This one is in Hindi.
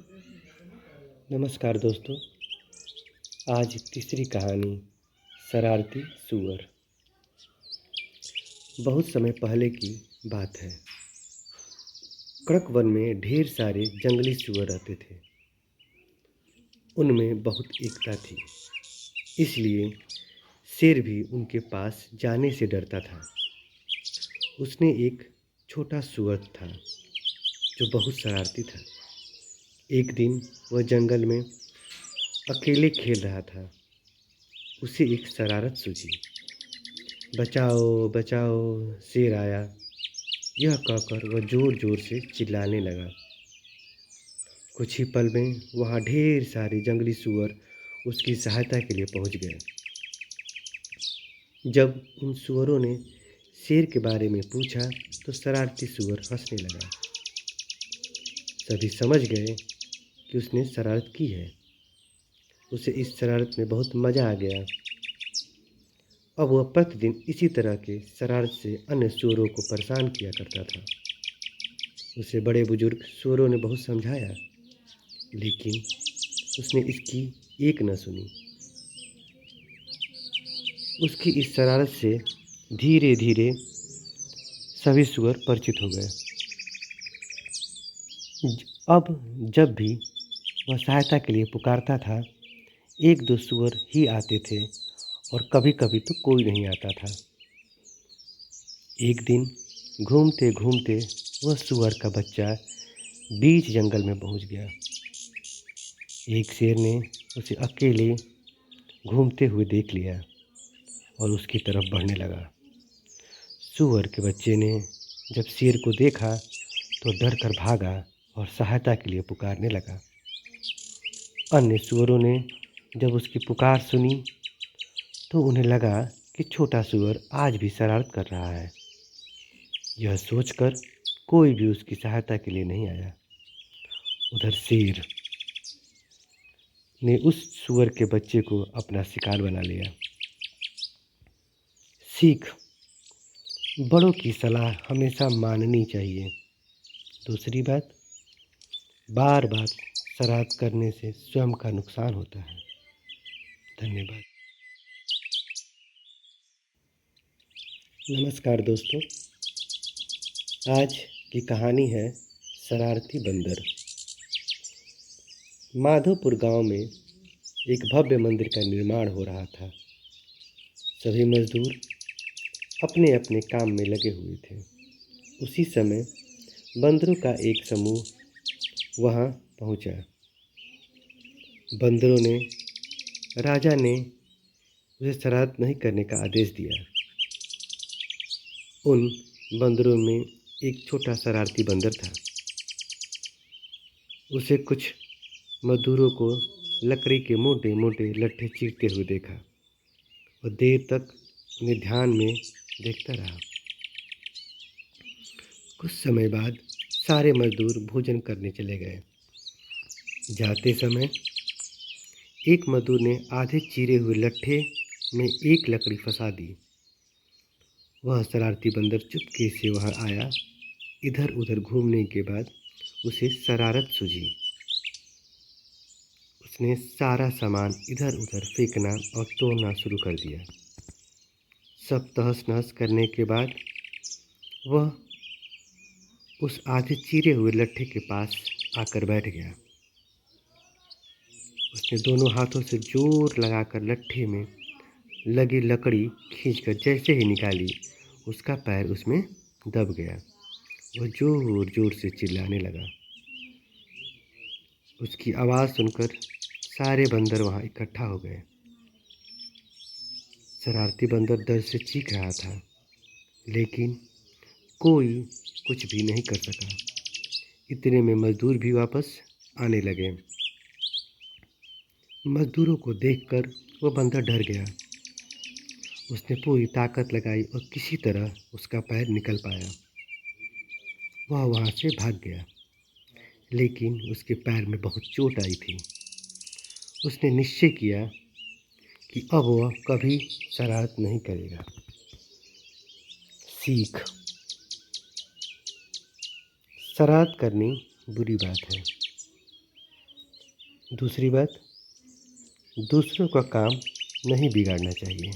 नमस्कार दोस्तों। आज तीसरी कहानी शरारती सूअर। बहुत समय पहले की बात है। कड़क वन में ढेर सारे जंगली सूअर रहते थे। उनमें बहुत एकता थी, इसलिए शेर भी उनके पास जाने से डरता था। उसने एक छोटा सूअर था जो बहुत शरारती था। एक दिन वह जंगल में अकेले खेल रहा था। उसे एक शरारत सूझी। बचाओ बचाओ, शेर आया, यह कहकर वह जोर जोर से चिल्लाने लगा। कुछ ही पल में वहाँ ढेर सारे जंगली सूअर उसकी सहायता के लिए पहुँच गए। जब उन सूअरों ने शेर के बारे में पूछा तो शरारती सूअर हंसने लगा। सभी समझ गए कि उसने शरारत की है। उसे इस शरारत में बहुत मज़ा आ गया। अब वह प्रतिदिन इसी तरह के शरारत से अन्य सूअरों को परेशान किया करता था। उसे बड़े बुजुर्ग सूअरों ने बहुत समझाया, लेकिन उसने इसकी एक न सुनी। उसकी इस शरारत से धीरे धीरे सभी सूअर परिचित हो गए। अब जब भी वह सहायता के लिए पुकारता था, एक दो सूअर ही आते थे और कभी कभी तो कोई नहीं आता था। एक दिन घूमते घूमते वह सूअर का बच्चा बीच जंगल में पहुंच गया। एक शेर ने उसे अकेले घूमते हुए देख लिया और उसकी तरफ बढ़ने लगा। सूअर के बच्चे ने जब शेर को देखा तो डर कर भागा और सहायता के लिए पुकारने लगा। अन्य सूअरों ने जब उसकी पुकार सुनी तो उन्हें लगा कि छोटा सूअर आज भी शरारत कर रहा है। यह सोचकर कोई भी उसकी सहायता के लिए नहीं आया। उधर शेर ने उस सूअर के बच्चे को अपना शिकार बना लिया। सीख: बड़ों की सलाह हमेशा माननी चाहिए। दूसरी बात, बार बार शरारत करने से स्वयं का नुकसान होता है। धन्यवाद। नमस्कार दोस्तों। आज की कहानी है शरारती बंदर। माधोपुर गांव में एक भव्य मंदिर का निर्माण हो रहा था। सभी मजदूर अपने अपने काम में लगे हुए थे। उसी समय बंदरों का एक समूह वहां पहुंचा। बंदरों ने राजा ने उसे शरारत नहीं करने का आदेश दिया। उन बंदरों में एक छोटा शरारती बंदर था। उसे कुछ मजदूरों को लकड़ी के मोटे मोटे लट्ठे चीरते हुए देखा और देर तक उन्हें ध्यान में देखता रहा। कुछ समय बाद सारे मजदूर भोजन करने चले गए। जाते समय एक मजदूर ने आधे चीरे हुए लट्ठे में एक लकड़ी फंसा दी। वह शरारती बंदर चुपके से वहां आया। इधर उधर घूमने के बाद उसे शरारत सूझी। उसने सारा सामान इधर उधर फेंकना और तोड़ना शुरू कर दिया। सब तहस नहस करने के बाद वह उस आधे चीरे हुए लट्ठे के पास आकर बैठ गया। उसने दोनों हाथों से जोर लगाकर लट्ठे में लगी लकड़ी खींचकर जैसे ही निकाली, उसका पैर उसमें दब गया। वह जोर जोर से चिल्लाने लगा। उसकी आवाज़ सुनकर सारे बंदर वहाँ इकट्ठा हो गए। शरारती बंदर डर से चीख रहा था, लेकिन कोई कुछ भी नहीं कर सका। इतने में मजदूर भी वापस आने लगे। मजदूरों को देखकर वह बंदर डर गया। उसने पूरी ताकत लगाई और किसी तरह उसका पैर निकल पाया। वह वहाँ से भाग गया, लेकिन उसके पैर में बहुत चोट आई थी। उसने निश्चय किया कि अब वह कभी शरारत नहीं करेगा। सीख: शरारत करनी बुरी बात है, दूसरी बात, दूसरों का काम नहीं बिगाड़ना चाहिए।